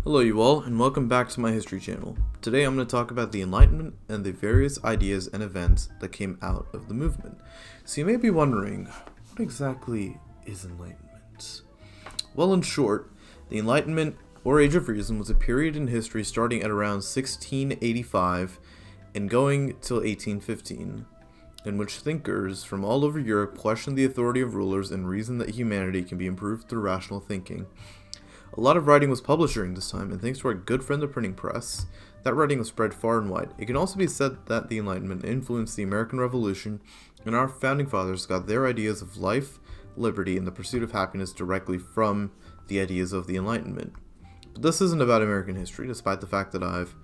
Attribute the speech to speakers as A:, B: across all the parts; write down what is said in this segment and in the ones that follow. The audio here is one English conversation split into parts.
A: Hello you all, and welcome back to my history channel. Today I'm going to talk about the Enlightenment and the various ideas and events that came out of the movement. So you may be wondering, what exactly is Enlightenment? Well, in short, the Enlightenment, or Age of Reason, was a period in history starting at around 1685 and going till 1815, in which thinkers from all over Europe questioned the authority of rulers and reasoned that humanity can be improved through rational thinking. A lot of writing was published during this time, and thanks to our good friend the printing press, that writing was spread far and wide. It can also be said that the Enlightenment influenced the American Revolution, and our founding fathers got their ideas of life, liberty, and the pursuit of happiness directly from the ideas of the Enlightenment. But this isn't about American history, despite the fact that I've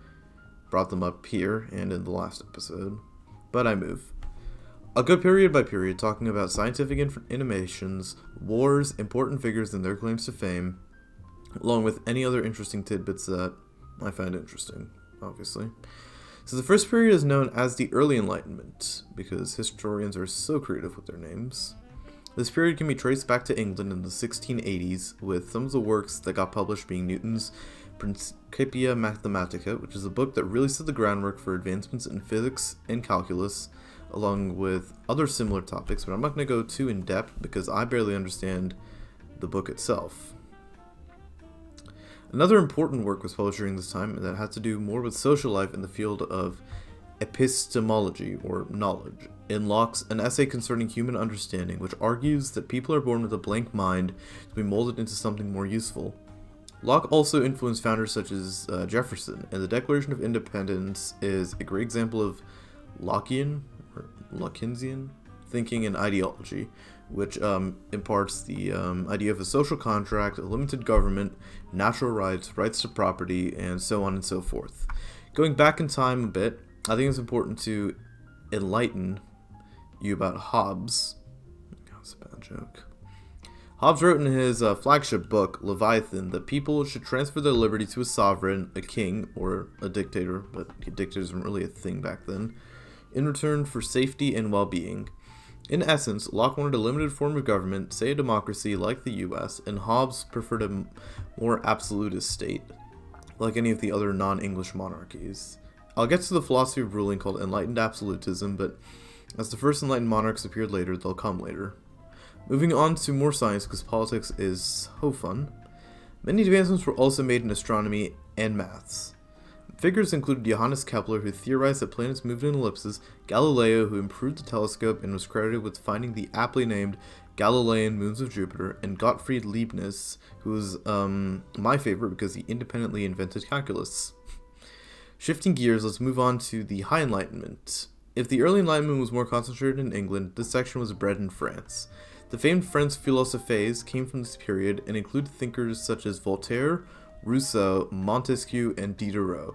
A: brought them up here and in the last episode. But I move. I'll go period by period, talking about scientific innovations, wars, important figures and their claims to fame, along with any other interesting tidbits that I find interesting, obviously. So the first period is known as the Early Enlightenment, because historians are so creative with their names. This period can be traced back to England in the 1680s, with some of the works that got published being Newton's Principia Mathematica, which is a book that really set the groundwork for advancements in physics and calculus, along with other similar topics, but I'm not going to go too in depth because I barely understand the book itself. Another important work was published during this time that had to do more with social life in the field of epistemology, or knowledge, in Locke's An Essay Concerning Human Understanding, which argues that people are born with a blank mind to be molded into something more useful. Locke also influenced founders such as Jefferson, and the Declaration of Independence is a great example of Lockean, or Lockeansian, thinking and ideology, which imparts the idea of a social contract, a limited government, natural rights, rights to property, and so on and so forth. Going back in time a bit, I think it's important to enlighten you about Hobbes. That's a bad joke. Hobbes wrote in his flagship book, Leviathan, that people should transfer their liberty to a sovereign, a king, or a dictator, but dictators weren't really a thing back then, in return for safety and well-being. In essence, Locke wanted a limited form of government, say a democracy like the US, and Hobbes preferred a more absolutist state, like any of the other non-English monarchies. I'll get to the philosophy of ruling called enlightened absolutism, but as the first enlightened monarchs appeared later, they'll come later. Moving on to more science, because politics is so fun. Many advancements were also made in astronomy and maths. Figures included Johannes Kepler, who theorized that planets moved in ellipses, Galileo, who improved the telescope and was credited with finding the aptly named Galilean moons of Jupiter, and Gottfried Leibniz, who was my favorite because he independently invented calculus. Shifting gears, let's move on to the High Enlightenment. If the Early Enlightenment was more concentrated in England, this section was bred in France. The famed French philosophers came from this period and included thinkers such as Voltaire, Rousseau, Montesquieu, and Diderot.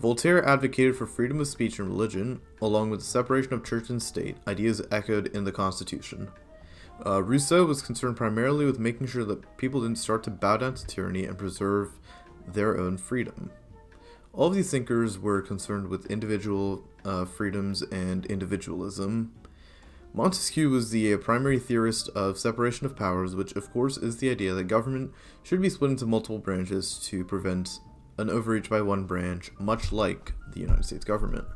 A: Voltaire advocated for freedom of speech and religion, along with the separation of church and state, ideas echoed in the Constitution. Rousseau was concerned primarily with making sure that people didn't start to bow down to tyranny and preserve their own freedom. All of these thinkers were concerned with individual freedoms and individualism. Montesquieu was the primary theorist of separation of powers, which of course is the idea that government should be split into multiple branches to prevent an overreach by one branch, much like the United States government.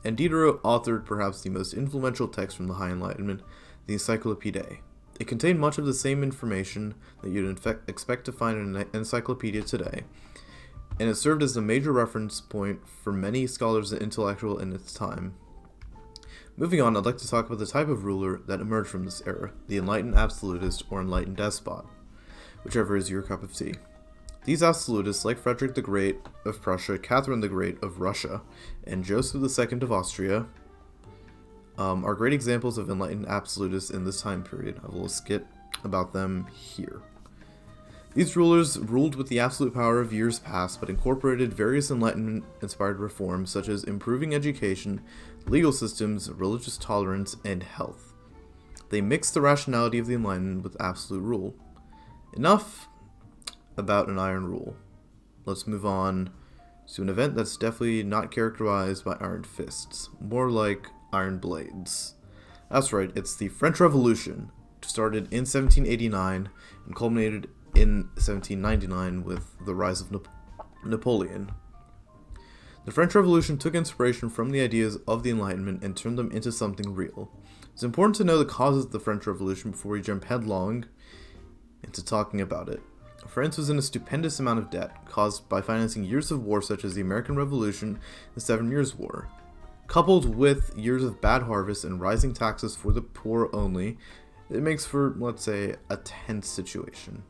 A: And Diderot authored perhaps the most influential text from the High Enlightenment, the Encyclopédie. It contained much of the same information that you'd expect to find in an encyclopedia today, and it served as a major reference point for many scholars and intellectuals in its time. Moving on, I'd like to talk about the type of ruler that emerged from this era, the enlightened absolutist or enlightened despot, whichever is your cup of tea. These absolutists, like Frederick the Great of Prussia, Catherine the Great of Russia, and Joseph II of Austria, are great examples of enlightened absolutists in this time period. I will skip about them here. These rulers ruled with the absolute power of years past, but incorporated various Enlightenment-inspired reforms such as improving education, legal systems, religious tolerance, and health. They mixed the rationality of the Enlightenment with absolute rule. Enough about an iron rule. Let's move on to an event that's definitely not characterized by iron fists, more like iron blades. That's right, it's the French Revolution, started in 1789 and culminated in 1799 with the rise of Napoleon. The French Revolution took inspiration from the ideas of the Enlightenment and turned them into something real. It's important to know the causes of the French Revolution before we jump headlong into talking about it. France was in a stupendous amount of debt, caused by financing years of war such as the American Revolution and the 7 Years' War. Coupled with years of bad harvests and rising taxes for the poor only, it makes for, let's say, a tense situation.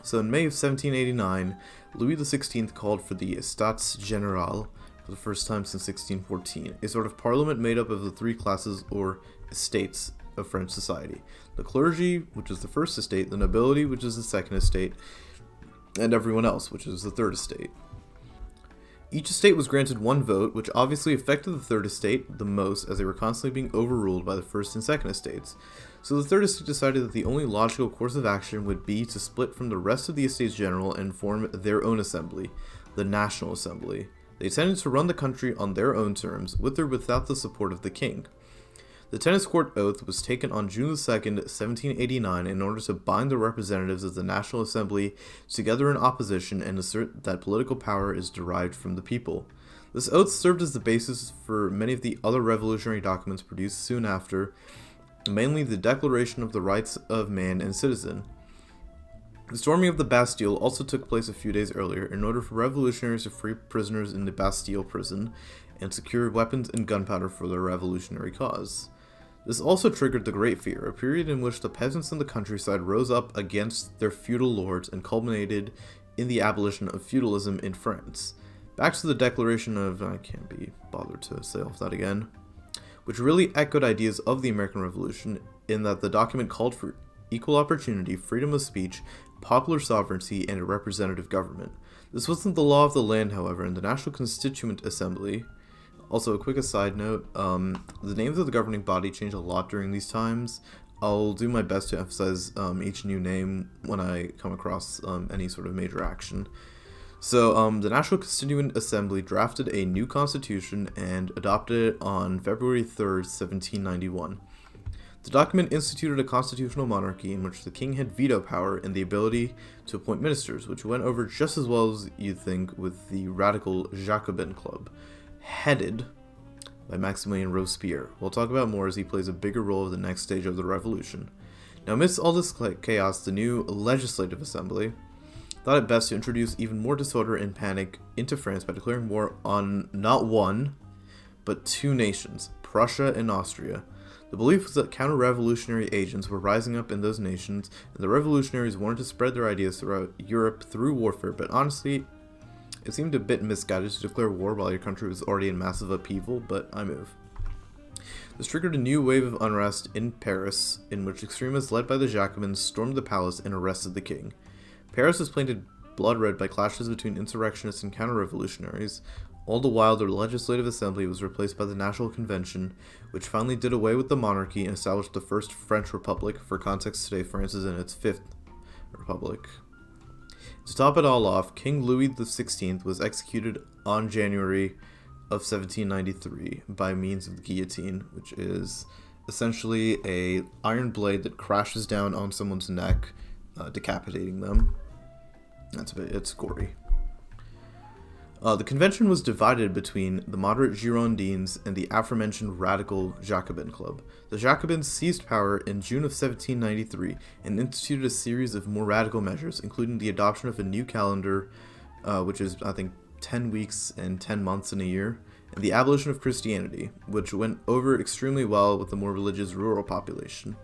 A: So in May of 1789, Louis XVI called for the Estates Generales for the first time since 1614, a sort of parliament made up of the 3 classes or estates of French society. The clergy, which is the first estate, the nobility, which is the second estate, and everyone else, which is the third estate. Each estate was granted 1 vote, which obviously affected the third estate the most, as they were constantly being overruled by the first and second estates. So the third estate decided that the only logical course of action would be to split from the rest of the Estates General and form their own assembly, the National Assembly. They intended to run the country on their own terms, with or without the support of the king. The Tennis Court Oath was taken on June 2nd, 1789 in order to bind the representatives of the National Assembly together in opposition and assert that political power is derived from the people. This oath served as the basis for many of the other revolutionary documents produced soon after, mainly the Declaration of the Rights of Man and Citizen. The storming of the Bastille also took place a few days earlier in order for revolutionaries to free prisoners in the Bastille prison and secure weapons and gunpowder for their revolutionary cause. This also triggered the Great Fear, a period in which the peasants in the countryside rose up against their feudal lords and culminated in the abolition of feudalism in France. Back to the Declaration of, I can't be bothered to say off that again, which really echoed ideas of the American Revolution in that the document called for equal opportunity, freedom of speech, popular sovereignty, and a representative government. This wasn't the law of the land, however, and the National Constituent Assembly. Also, a quick aside note, the names of the governing body change a lot during these times. I'll do my best to emphasize each new name when I come across any sort of major action. So, the National Constituent Assembly drafted a new constitution and adopted it on February 3rd, 1791. The document instituted a constitutional monarchy in which the king had veto power and the ability to appoint ministers, which went over just as well as you'd think with the radical Jacobin Club, headed by Maximilien Robespierre. We'll talk about more as he plays a bigger role in the next stage of the revolution. Now, amidst all this chaos, the new Legislative Assembly thought it best to introduce even more disorder and panic into France by declaring war on not one, but 2 nations, Prussia and Austria. The belief was that counter-revolutionary agents were rising up in those nations, and the revolutionaries wanted to spread their ideas throughout Europe through warfare, but honestly, it seemed a bit misguided to declare war while your country was already in massive upheaval, but I move. This triggered a new wave of unrest in Paris, in which extremists led by the Jacobins stormed the palace and arrested the king. Paris was painted blood red by clashes between insurrectionists and counter-revolutionaries. All the while, the Legislative Assembly was replaced by the National Convention, which finally did away with the monarchy and established the First French Republic. For context, today France is in its 5th republic. To top it all off, King Louis XVI was executed on January of 1793 by means of the guillotine, which is essentially a iron blade that crashes down on someone's neck, decapitating them. It's gory. The convention was divided between the moderate Girondins and the aforementioned radical Jacobin Club. The Jacobins seized power in June of 1793 and instituted a series of more radical measures, including the adoption of a new calendar, which is, I think, 10 weeks and 10 months in a year, and the abolition of Christianity, which went over extremely well with the more religious rural population.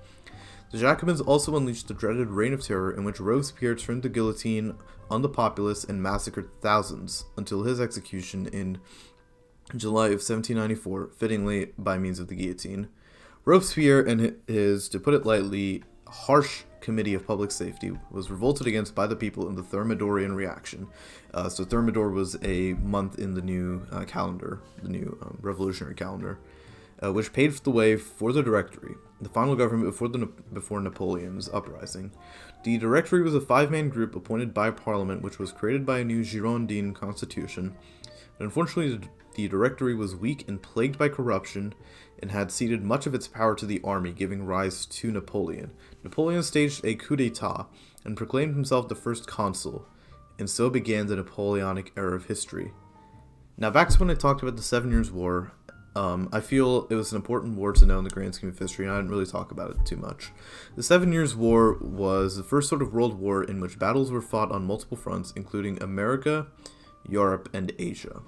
A: The Jacobins also unleashed the dreaded Reign of Terror, in which Robespierre turned the guillotine on the populace and massacred thousands until his execution in July of 1794, fittingly by means of the guillotine. Robespierre and his, to put it lightly, harsh Committee of Public Safety was revolted against by the people in the Thermidorian reaction. So Thermidor was a month in the new calendar, the new revolutionary calendar, which paved the way for the Directory, the final government before Napoleon's uprising. The Directory was a 5-man group appointed by Parliament, which was created by a new Girondin constitution. But unfortunately, the Directory was weak and plagued by corruption, and had ceded much of its power to the army, giving rise to Napoleon. Napoleon staged a coup d'etat and proclaimed himself the first consul, and so began the Napoleonic era of history. Now, back to when I talked about the 7 Years' War, I feel it was an important war to know in the grand scheme of history, and I didn't really talk about it too much. The 7 Years' War was the first sort of world war in which battles were fought on multiple fronts, including America, Europe, and Asia.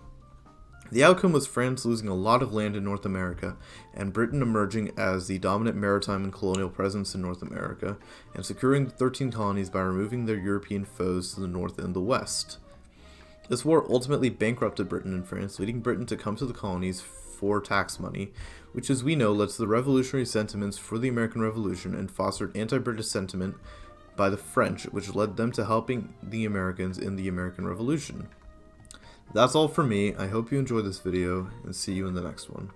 A: The outcome was France losing a lot of land in North America, and Britain emerging as the dominant maritime and colonial presence in North America, and securing the 13 colonies by removing their European foes to the north and the west. This war ultimately bankrupted Britain and France, leading Britain to come to the colonies for tax money, which, as we know, led to the revolutionary sentiments for the American Revolution and fostered anti-British sentiment by the French, which led them to helping the Americans in the American Revolution. That's all for me. I hope you enjoyed this video, and see you in the next one.